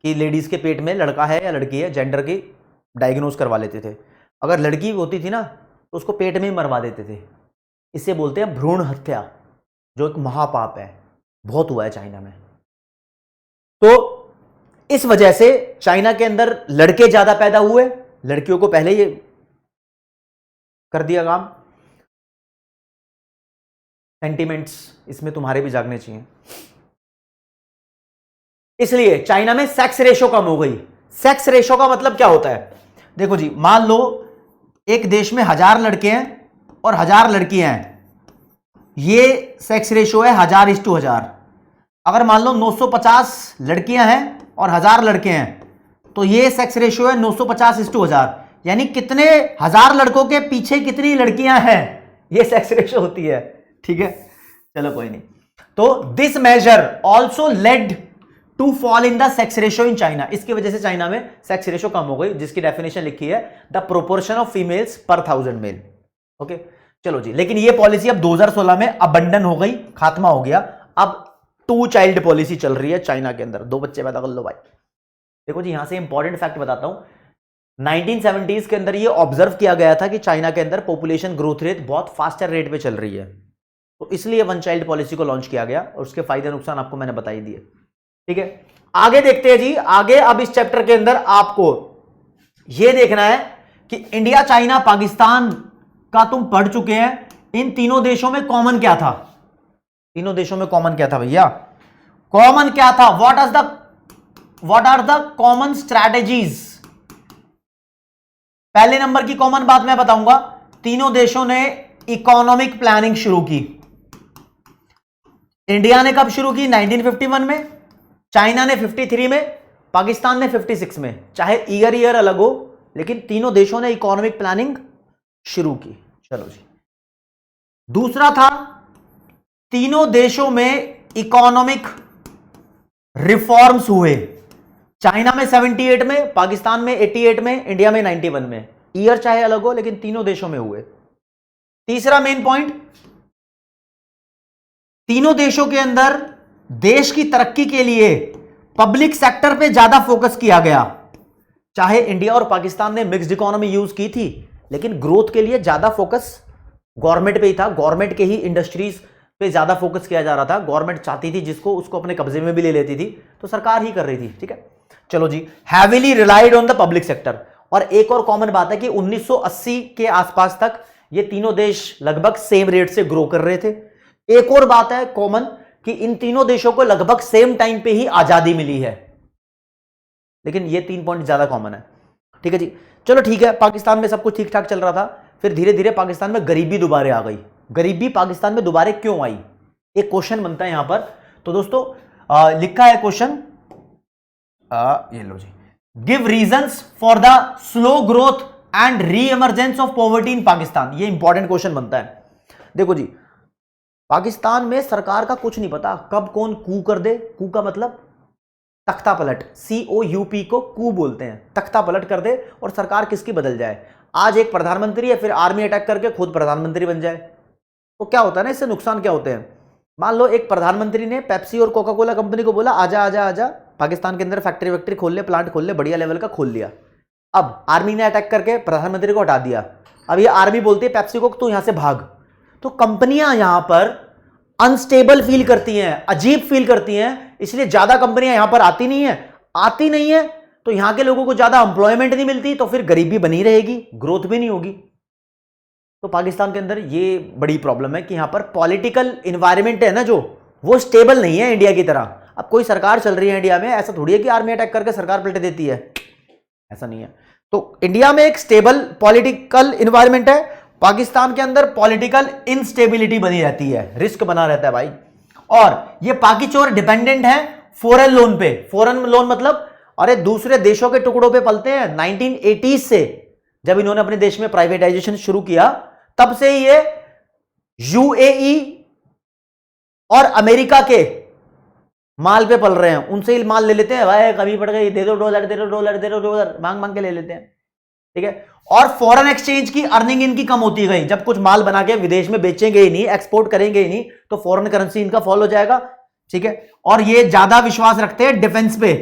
कि लेडीज के पेट में लड़का है या लड़की है, जेंडर की डायग्नोज करवा लेते थे। अगर लड़की होती थी ना तो उसको पेट में ही मरवा देते थे। इसे बोलते हैं भ्रूण हत्या, जो एक महापाप है, बहुत हुआ है चाइना में। तो इस वजह से चाइना के अंदर लड़के ज्यादा पैदा हुए, लड़कियों को पहले ये कर दिया काम। सेंटिमेंट्स इसमें तुम्हारे भी जागने चाहिए। इसलिए चाइना में सेक्स रेशो कम हो गई। सेक्स रेशो का मतलब क्या होता है, देखो जी, मान लो एक देश में 1000 लड़के हैं और 1000 लड़कियां हैं, ये सेक्स रेशो है 1000:1000। अगर मान लो 950 लड़कियां हैं और 1000 लड़के हैं तो ये सेक्स रेशो है 950:1000। यानी कितने 1000 लड़कों के पीछे कितनी लड़कियां हैं, ये सेक्स रेशो होती है, ठीक है। चलो कोई नहीं। तो this measure also led to fall in the sex ratio in China. इसकी वजह से चाइना में सेक्स रेशो कम हो गई, जिसकी डेफिनेशन लिखी है द प्रोपोर्शन ऑफ फीमेल्स पर 1000 मेल। ओके, चलो जी। लेकिन ये पॉलिसी अब 2016 में अबंडन हो गई, खात्मा हो गया। अब 2 चाइल्ड पॉलिसी चल रही है चाइना के अंदर, 2 बच्चे पैदा कर लो भाई। देखो जी, यहां से इंपॉर्टेंट फैक्ट बताता हूं। 1970s के अंदर ये ऑब्जर्व किया गया था कि चाइना के अंदर पॉपुलेशन ग्रोथ रेट बहुत फास्टर रेट पे चल रही है। तो इसलिए वन चाइल्ड पॉलिसी को लॉन्च किया गया और उसके फायदे नुकसान आपको मैंने बता ही दिए। ठीक है, आगे देखते हैं जी। आगे अब इस चैप्टर के अंदर आपको यह देखना है कि इंडिया, चाइना, पाकिस्तान का तुम पढ़ चुके हैं। इन तीनों देशों में कॉमन क्या था? तीनों देशों में कॉमन क्या था भैया? कॉमन क्या था? What are the common strategies? पहले नंबर की कॉमन बात मैं बताऊंगा, तीनों देशों ने इकोनॉमिक प्लानिंग शुरू की। इंडिया ने कब शुरू की? 1951 में, चाइना ने 53 में, पाकिस्तान ने 56 में। चाहे ईयर अलग हो, लेकिन तीनों देशों ने इकोनॉमिक प्लानिंग शुरू की। चलो जी, दूसरा था तीनों देशों में इकोनॉमिक रिफॉर्म्स हुए। चाइना में 78 में, पाकिस्तान में 88 में, इंडिया में 91 में। ईयर चाहे अलग हो, लेकिन तीनों देशों में हुए। तीसरा मेन पॉइंट, तीनों देशों के अंदर देश की तरक्की के लिए पब्लिक सेक्टर पे ज्यादा फोकस किया गया। चाहे इंडिया और पाकिस्तान ने मिक्स्ड इकोनॉमी यूज की थी, लेकिन ग्रोथ के लिए ज्यादा फोकस गवर्नमेंट पे ही था। गवर्नमेंट के ही इंडस्ट्रीज पे ज्यादा फोकस किया जा रहा था। गवर्नमेंट चाहती थी जिसको, उसको अपने कब्जे में भी ले लेती थी, तो सरकार ही कर रही थी। ठीक है, चलो जी, heavily relied on the public sector. और एक और कॉमन बात है कि 1980 के आसपास तक ये तीनों देश लगभग सेम रेट से ग्रो कर रहे थे। एक और बात है कॉमन कि इन तीनों देशों को लगभग सेम टाइम पे ही आजादी मिली है। लेकिन ये 3 पॉइंट ज्यादा कॉमन है। ठीक है जी, चलो ठीक है, पाकिस्तान में सब कुछ ठीक ठाक चल रहा था, फिर धीरे धीरे पाकिस्तान में गरीबी दोबारा आ गई। गरीबी पाकिस्तान में दोबारा क्यों आई? एक क्वेश्चन बनता है यहां पर। तो दोस्तों लिखा है क्वेश्चन, ये लो जी, give reasons for the slow growth and reemergence of poverty in Pakistan. ये इंपॉर्टेंट क्वेश्चन बनता है। देखो जी, पाकिस्तान में सरकार का कुछ नहीं पता कब कौन कू कर दे। कू का मतलब तख्ता पलट, COUP को कू बोलते हैं। तख्ता पलट कर दे और सरकार किसकी बदल जाए। आज एक प्रधानमंत्री है, फिर आर्मी अटैक करके खुद प्रधानमंत्री बन जाए, तो क्या होता है ना, इससे नुकसान क्या होते हैं। मान लो एक प्रधानमंत्री ने पेप्सी और कोका कोला कंपनी को बोला आजा आजा आजा, पाकिस्तान के अंदर फैक्ट्री खोल ले, प्लांट खोल ले, बढ़िया लेवल का खोल लिया। अब आर्मी ने अटैक करके प्रधानमंत्री को हटा दिया। अब ये आर्मी बोलती है पेप्सी को तू यहां से भाग। तो कंपनियां यहां पर अनस्टेबल फील करती हैं, अजीब फील करती हैं, इसलिए ज्यादा कंपनियां यहां पर आती नहीं है, तो यहां के लोगों को ज्यादा एम्प्लॉयमेंट नहीं मिलती, तो फिर गरीबी बनी रहेगी, ग्रोथ भी नहीं होगी। तो पाकिस्तान के अंदर ये बड़ी प्रॉब्लम है कि यहां पर पॉलिटिकल इन्वायरमेंट है ना, जो वो स्टेबल नहीं है इंडिया की तरह। अब कोई सरकार चल रही है इंडिया में, ऐसा थोड़ी है कि आर्मी अटैक करके सरकार पलट देती है, ऐसा नहीं है। तो इंडिया में एक स्टेबल पॉलिटिकल इन्वायरमेंट है, पाकिस्तान के अंदर पॉलिटिकल इनस्टेबिलिटी बनी रहती है, रिस्क बना रहता है भाई। और ये पाकिचोर डिपेंडेंट है फॉरेन लोन पे। फॉरेन लोन मतलब अरे दूसरे देशों के टुकड़ों पे पलते हैं। 1980 से जब इन्होंने अपने देश में प्राइवेटाइजेशन शुरू किया, तब से ये UAE और अमेरिका के माल पे पल रहे हैं, उनसे ही माल ले लेते हैं। भाई कभी पड़ गई, दे दो डॉलर, दे दो डॉलर, दे दो डॉलर, मांग मांग के ले लेते हैं। ठीक है, और फॉरेन एक्सचेंज की अर्निंग इनकी कम होती गई। जब कुछ माल बना के विदेश में बेचेंगे ही नहीं, एक्सपोर्ट करेंगे ही नहीं, तो फॉरेन करेंसी इनका फॉल हो जाएगा। ठीक है, और ये ज्यादा विश्वास रखते हैं डिफेंस पे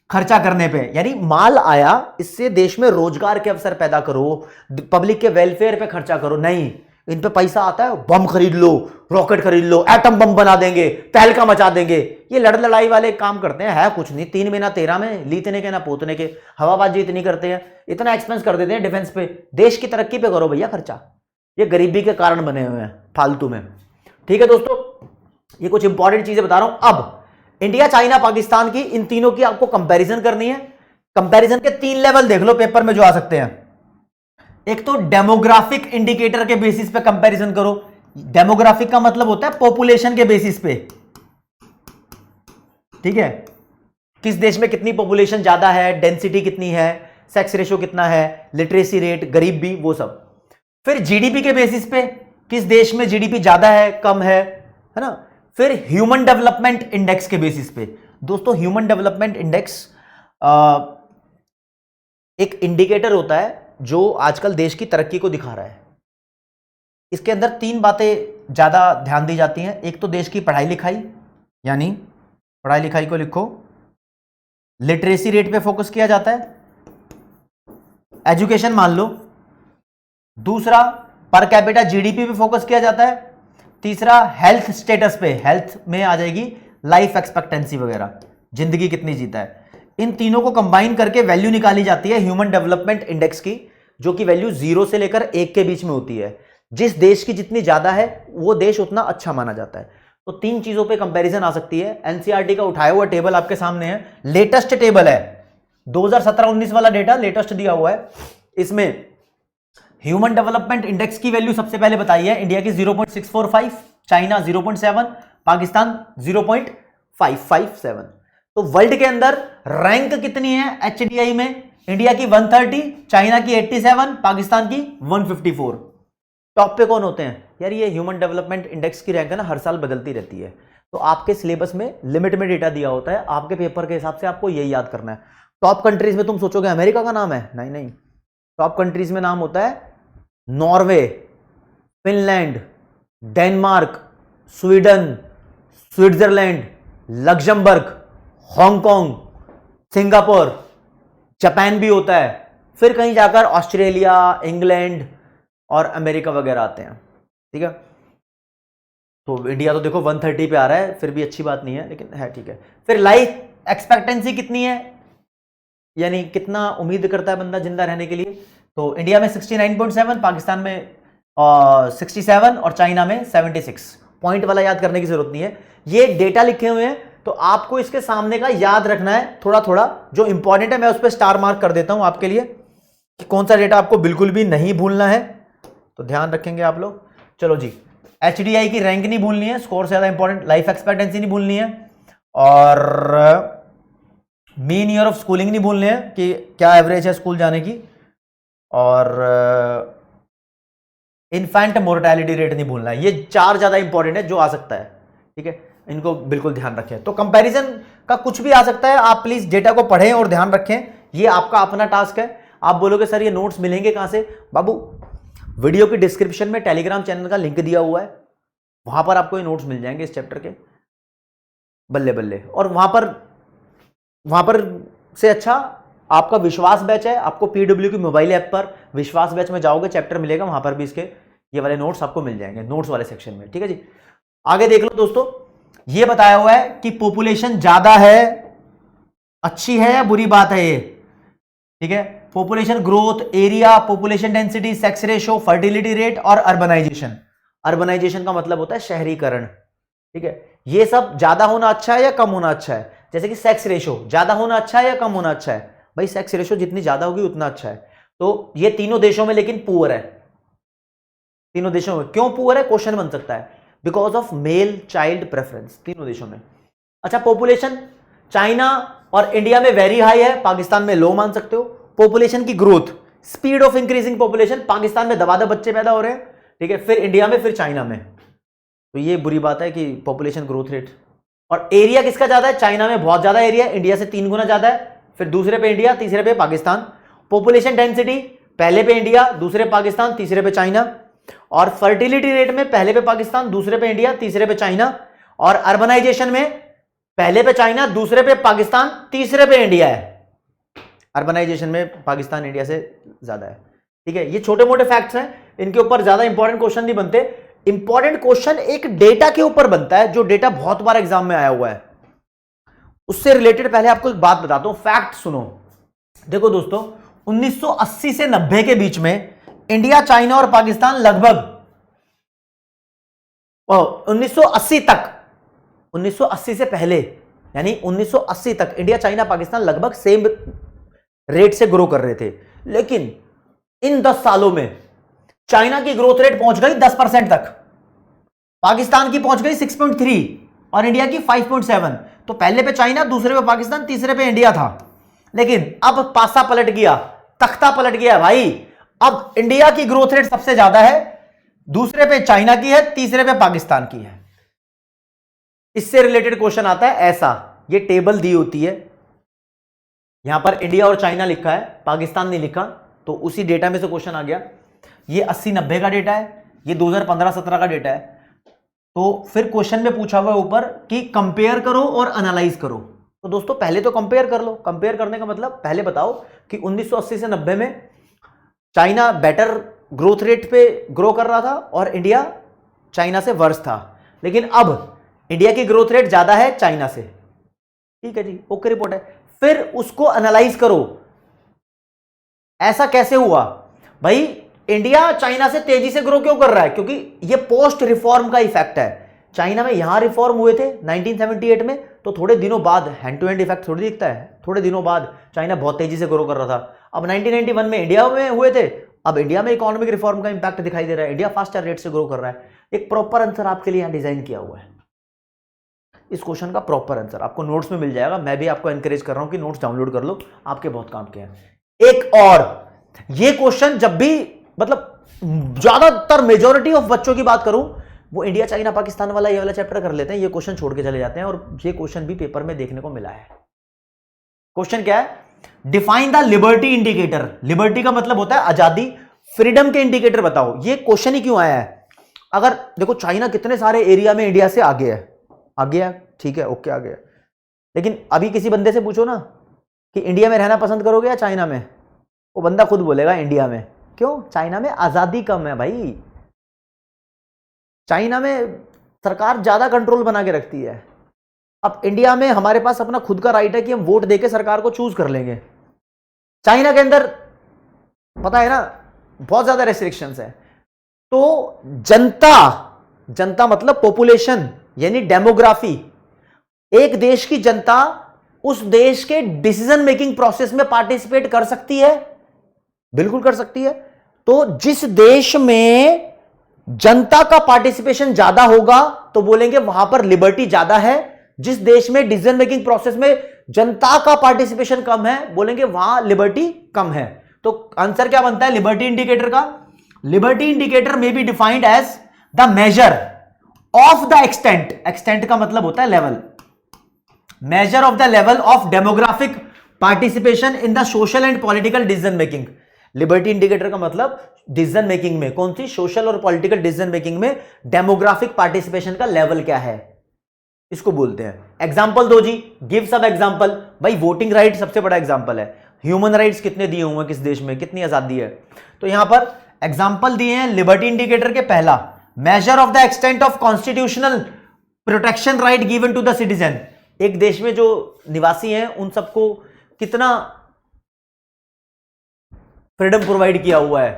खर्चा करने पे, यानी माल आया, इससे देश में रोजगार के अवसर पैदा करो, पब्लिक के वेलफेयर पे खर्चा करो। नहीं, इन पे पैसा आता है, बम खरीद लो, रॉकेट खरीद लो, एटम बम बना देंगे, तहलका मचा देंगे। ये लड़ाई वाले काम करते हैं, है कुछ नहीं। 3 महीना 13 में लीतने के ना पोतने के, हवाबाजी इतनी करते हैं, इतना एक्सपेंस कर देते हैं डिफेंस पे। देश की तरक्की पे करो भैया खर्चा, ये गरीबी के कारण बने हुए हैं फालतू में। ठीक है दोस्तों, ये कुछ इंपॉर्टेंट चीजें बता रहा हूं। अब इंडिया, चाइना, पाकिस्तान की, इन तीनों की आपको कंपैरिजन करनी है। कंपैरिजन के 3 लेवल देख लो पेपर में जो आ सकते हैं। एक तो डेमोग्राफिक इंडिकेटर के बेसिस पे कंपैरिजन करो। डेमोग्राफिक का मतलब होता है पॉपुलेशन के बेसिस पे। ठीक है, किस देश में कितनी पॉपुलेशन ज्यादा है, डेंसिटी कितनी है, सेक्स रेशियो कितना है, लिटरेसी रेट, गरीबी, वो सब। फिर जीडीपी के बेसिस पे, किस देश में जीडीपी ज्यादा है, कम है ना। फिर ह्यूमन डेवलपमेंट इंडेक्स के बेसिस पे। दोस्तों ह्यूमन डेवलपमेंट इंडेक्स एक इंडिकेटर होता है जो आजकल देश की तरक्की को दिखा रहा है। इसके अंदर 3 बातें ज्यादा ध्यान दी जाती हैं। एक तो देश की पढ़ाई लिखाई, यानी पढ़ाई लिखाई को लिखो, लिटरेसी रेट पे फोकस किया जाता है, एजुकेशन मान लो। दूसरा, पर कैपिटा जीडीपी पे फोकस किया जाता है। तीसरा हेल्थ स्टेटस पे, हेल्थ में आ जाएगी लाइफ एक्सपेक्टेंसी वगैरह, जिंदगी कितनी जीता है। इन तीनों को कंबाइन करके वैल्यू निकाली जाती है ह्यूमन डेवलपमेंट इंडेक्स की, जो कि वैल्यू 0 से लेकर 1 के बीच में होती है। जिस देश की जितनी ज्यादा है वो देश उतना अच्छा माना जाता है। तो 3 चीजों पे कंपैरिजन आ सकती है। एनसीईआरटी का उठाया हुआ टेबल आपके सामने है, लेटेस्ट टेबल है, 2017-19 वाला डेटा लेटेस्ट दिया हुआ है। इसमें ह्यूमन डेवलपमेंट इंडेक्स की वैल्यू सबसे पहले बताई है, इंडिया की 0.645, चाइना 0.7, पाकिस्तान 0.557। तो वर्ल्ड के अंदर रैंक कितनी है एचडीआई में? इंडिया की 130, चाइना की 87, पाकिस्तान की 154। टॉप पे कौन होते हैं यार? ये ह्यूमन डेवलपमेंट इंडेक्स की रैंक है ना, हर साल बदलती रहती है। तो आपके सिलेबस में लिमिट में डेटा दिया होता है, आपके पेपर के हिसाब से आपको यही याद करना है। टॉप कंट्रीज में तुम सोचोगे अमेरिका का नाम है, नहीं नहीं, टॉप कंट्रीज में नाम होता है Norway, Finland, Denmark, Sweden, Switzerland, Luxembourg, Hong Kong, Singapore, Japan भी होता है। फिर कहीं जाकर ऑस्ट्रेलिया, इंग्लैंड और अमेरिका वगैरह आते हैं। ठीक है, तो इंडिया तो देखो 130 पे आ रहा है, फिर भी अच्छी बात नहीं है, लेकिन है ठीक है। फिर लाइफ एक्सपेक्टेंसी कितनी है, यानी कितना उम्मीद करता है बंदा जिंदा रहने के लिए? तो इंडिया में 69.7, पाकिस्तान में 67 और चाइना में 76। पॉइंट वाला याद करने की जरूरत नहीं है, ये डेटा लिखे हुए हैं, तो आपको इसके सामने का याद रखना है थोड़ा थोड़ा। जो इंपॉर्टेंट है मैं उस पर स्टार मार्क कर देता हूं आपके लिए, कि कौन सा डेटा आपको बिल्कुल भी नहीं भूलना है, तो ध्यान रखेंगे आप लोग। चलो जी, एचडीआई की रैंक नहीं भूलनी है, स्कोर से ज्यादा इंपॉर्टेंट, लाइफ एक्सपेक्टेंसी नहीं भूलनी है, और मीन ईयर ऑफ स्कूलिंग नहीं भूलनी है कि क्या एवरेज है स्कूल जाने की, और इन्फेंट मोर्टेलिटी रेट नहीं भूलना है। ये 4 ज्यादा इंपॉर्टेंट है जो आ सकता है। ठीक है, इनको बिल्कुल ध्यान रखें। तो कंपैरिजन का कुछ भी आ सकता है, आप प्लीज डेटा को पढ़ें और ध्यान रखें, ये आपका अपना टास्क है। आप बोलोगे सर ये नोट्स मिलेंगे कहां से? बाबू, वीडियो की डिस्क्रिप्शन में टेलीग्राम चैनल का लिंक दिया हुआ है, वहां पर आपको ये नोट्स मिल जाएंगे इस चैप्टर के, बल्ले बल्ले। और वहां पर से अच्छा आपका विश्वास बैच है, आपको पीडब्ल्यू की मोबाइल ऐप पर विश्वास बैच में जाओगे, चैप्टर मिलेगा, वहां पर भी इसके ये वाले नोट्स आपको मिल जाएंगे, नोट्स वाले सेक्शन में। ठीक है जी, आगे देख लो दोस्तों, ये बताया हुआ है कि पॉपुलेशन ज्यादा है, अच्छी है या बुरी बात है ये? ठीक है, population growth, area, population density, sex ratio, fertility rate और अर्बनाइजेशन। अर्बनाइजेशन का मतलब होता है शहरीकरण। ठीक है, ये सब ज्यादा होना अच्छा है या कम होना अच्छा है? जैसे कि सेक्स रेशो, ज्यादा होना अच्छा है या कम होना अच्छा है? भाई सेक्स रेशो जितनी ज्यादा होगी उतना अच्छा है। तो ये तीनों देशों में लेकिन पुअर है, तीनों देशों में। क्यों पुअर है? क्वेश्चन बन सकता है, because of male child preference, तीनों देशों में। अच्छा, पॉपुलेशन चाइना और इंडिया में वेरी हाई है, पाकिस्तान में लो मान सकते हो। पॉपुलेशन की growth, speed of increasing population, Pakistan में दबादब बच्चे पैदा हो रहे हैं, ठीक है, फिर इंडिया में, फिर चाइना में। तो ये बुरी बात है कि पॉपुलेशन ग्रोथ रेट। और एरिया किसका ज्यादा है? चाइना में बहुत ज्यादा एरिया, इंडिया से 3 गुना ज्यादा है, फिर दूसरे पे इंडिया, तीसरे पे पाकिस्तान। पॉपुलेशन डेंसिटी, पहले पे इंडिया, दूसरे पाकिस्तान, तीसरे पे चाइना। और फर्टिलिटी रेट में पहले पे पाकिस्तान, दूसरे पे इंडिया, तीसरे पे चाइना। और अर्बनाइजेशन में पहले पे चाइना, दूसरे पे पाकिस्तान, तीसरे पे इंडिया है। अर्बनाइजेशन में पाकिस्तान इंडिया से ज्यादा है। ठीक है, ये छोटे मोटे फैक्ट्स हैं, इनके ऊपर ज्यादा इंपॉर्टेंट क्वेश्चन नहीं बनते। इंपॉर्टेंट क्वेश्चन एक डेटा के ऊपर बनता है, जो डेटा बहुत बार एग्जाम में आया हुआ है। उससे रिलेटेड पहले आपको एक बात बताता हूं, फैक्ट सुनो। देखो दोस्तों, 1980 से 90 के बीच में इंडिया, चाइना और पाकिस्तान लगभग 1980 तक, 1980 से पहले यानी 1980 तक इंडिया, चाइना, पाकिस्तान लगभग सेम रेट से ग्रो कर रहे थे। लेकिन इन 10 सालों में चाइना की ग्रोथ रेट पहुंच गई 10% तक, पाकिस्तान की पहुंच गई 6.3 और इंडिया की 5.7। तो पहले पे चाइना, दूसरे पे पाकिस्तान, तीसरे पे इंडिया था। लेकिन अब पासा पलट गया, तख्ता पलट गया भाई। अब इंडिया की ग्रोथ रेट सबसे ज्यादा है, दूसरे पे चाइना की है, तीसरे पे पाकिस्तान की है। इससे रिलेटेड क्वेश्चन आता है ऐसा, ये टेबल दी होती है, यहां पर इंडिया और चाइना लिखा है, पाकिस्तान नहीं लिखा, तो उसी डेटा में से क्वेश्चन आ गया। ये 80-90 का डेटा है, ये 2015-17 का डेटा है। तो फिर क्वेश्चन में पूछा हुआ है ऊपर कि कंपेयर करो और एनालाइज करो। तो दोस्तों पहले तो कंपेयर कर लो। कंपेयर करने का मतलब पहले बताओ कि 1980 से 90 में चाइना बेटर ग्रोथ रेट पे ग्रो कर रहा था और इंडिया चाइना से वर्ष था, लेकिन अब इंडिया की ग्रोथ रेट ज्यादा है चाइना से। ठीक है जी, ओके रिपोर्ट है। फिर उसको एनालाइज करो, ऐसा कैसे हुआ भाई? इंडिया चाइना से तेजी से ग्रो क्यों कर रहा है? क्योंकि ये पोस्ट रिफॉर्म का इफेक्ट है। चाइना में यहां रिफॉर्म हुए थे 1978 में, तो थोड़े दिनों बाद, हैंड टू हैंड इफेक्ट थोड़ी दिखता है, थोड़े दिनों बाद चाइना बहुत तेजी से ग्रो कर रहा था। अब 1991 में इंडिया में हुए थे, अब इंडिया में इकोनॉमिक रिफॉर्म का इंपैक्ट दिखाई दे रहा है, इंडिया फास्टर रेट से ग्रो कर रहा है। एक प्रॉपर आंसर आपके लिए यहां डिजाइन किया हुआ है। इस क्वेश्चन का प्रॉपर आंसर आपको नोट्स में मिल जाएगा। मैं भी आपको एनकरेज कर रहा हूं कि नोट्स डाउनलोड कर लो, आपके बहुत काम के हैं। एक और, ये क्वेश्चन जब भी, मतलब ज्यादातर मेजॉरिटी ऑफ बच्चों की बात करूं, वो इंडिया चाइना पाकिस्तान वाला ये वाला चैप्टर कर लेते हैं, ये क्वेश्चन छोड़ के चले जाते हैं, और ये क्वेश्चन भी पेपर में देखने को मिला है। क्वेश्चन क्या है? Define the liberty indicator. Liberty का मतलब होता है आजादी, फ्रीडम के इंडिकेटर बताओ। ये क्वेश्चन ही क्यों आया है? अगर देखो चाइना कितने सारे एरिया में इंडिया से आगे है, आगे है, ठीक है, ओके आगे है, लेकिन अभी किसी बंदे से पूछो ना कि इंडिया में रहना पसंद करोगे या चाइना में, वो बंदा खुद बोलेगा इंडिया में। क्यों? चाइना में आजादी कम है भाई, चाइना में सरकार ज्यादा कंट्रोल बना के रखती है। अब इंडिया में हमारे पास अपना खुद का राइट है कि हम वोट देके सरकार को चूज कर लेंगे। चाइना के अंदर पता है ना, बहुत ज्यादा रेस्ट्रिक्शंस है। तो जनता, जनता मतलब पॉपुलेशन यानी डेमोग्राफी, एक देश की जनता उस देश के डिसीजन मेकिंग प्रोसेस में पार्टिसिपेट कर सकती है, बिल्कुल कर सकती है। तो जिस देश में जनता का पार्टिसिपेशन ज्यादा होगा तो बोलेंगे वहां पर लिबर्टी ज्यादा है। जिस देश में डिसीजन मेकिंग प्रोसेस में जनता का पार्टिसिपेशन कम है, बोलेंगे वहां लिबर्टी कम है। तो आंसर क्या बनता है लिबर्टी इंडिकेटर का? लिबर्टी इंडिकेटर में be defined as the measure of the extent, extent का मतलब होता है level, measure of the level of demographic participation in the social and political decision making. Liberty indicator का मतलब डिसीजन मेकिंग में, कौन सी? सोशल और पॉलिटिकल डिसीजन मेकिंग में डेमोग्राफिक पार्टिसिपेशन का लेवल क्या है, इसको बोलते हैं। एग्जांपल दो जी, गिव सब एग्जांपल। भाई वोटिंग राइट सबसे बड़ा एग्जांपल है। ह्यूमन राइट्स कितने दिए हुए हैं किस देश में, कितनी आजादी है? तो यहां पर एग्जांपल दिए हैं लिबर्टी इंडिकेटर के। पहला, measure of the extent of constitutional protection right given to the citizen. एक देश में जो निवासी हैं उन सबको कितना फ्रीडम प्रोवाइड किया हुआ है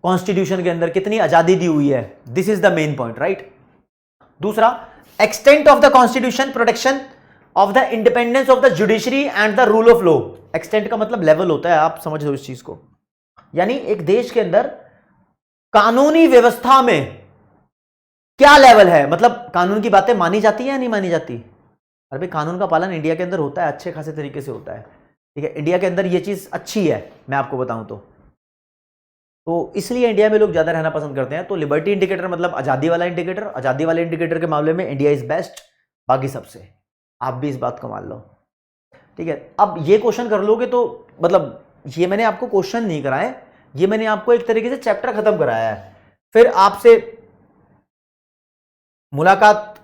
कॉन्स्टिट्यूशन के अंदर, कितनी आजादी दी हुई है। This is the main point, right. दूसरा, extent of the constitution protection of the independence of the judiciary and the rule of law. Extent का मतलब लेवल होता है, आप समझ लो इस चीज को। यानी एक देश के अंदर कानूनी व्यवस्था में क्या लेवल है, मतलब कानून की बातें मानी जाती है या नहीं मानी जाती? अरे भाई कानून का पालन इंडिया के अंदर होता है, अच्छे खासे तरीके से होता है, ठीक है। इंडिया के अंदर ये चीज अच्छी है, मैं आपको बताऊं तो इसलिए इंडिया में लोग ज्यादा रहना पसंद करते हैं। तो लिबर्टी इंडिकेटर मतलब आजादी वाला इंडिकेटर, आजादी वाले इंडिकेटर के मामले में इंडिया इज बेस्ट बाकी सबसे। आप भी इस बात को मान लो, ठीक है। अब ये क्वेश्चन कर लोगे तो मतलब ये मैंने आपको क्वेश्चन नहीं कराए, ये मैंने आपको एक तरीके से चैप्टर खत्म कराया है। फिर आपसे मुलाकात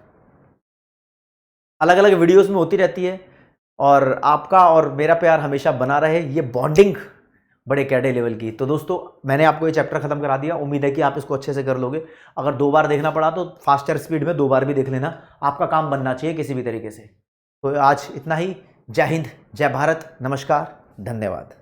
अलग अलग वीडियोस में होती रहती है, और आपका और मेरा प्यार हमेशा बना रहे, ये बॉन्डिंग बड़े कैडे लेवल की। तो दोस्तों मैंने आपको ये चैप्टर खत्म करा दिया, उम्मीद है कि आप इसको अच्छे से कर लोगे। अगर 2 बार देखना पड़ा तो फास्टर स्पीड में 2 बार भी देख लेना, आपका काम बनना चाहिए किसी भी तरीके से। तो आज इतना ही। जय हिंद, जय भारत, नमस्कार, धन्यवाद।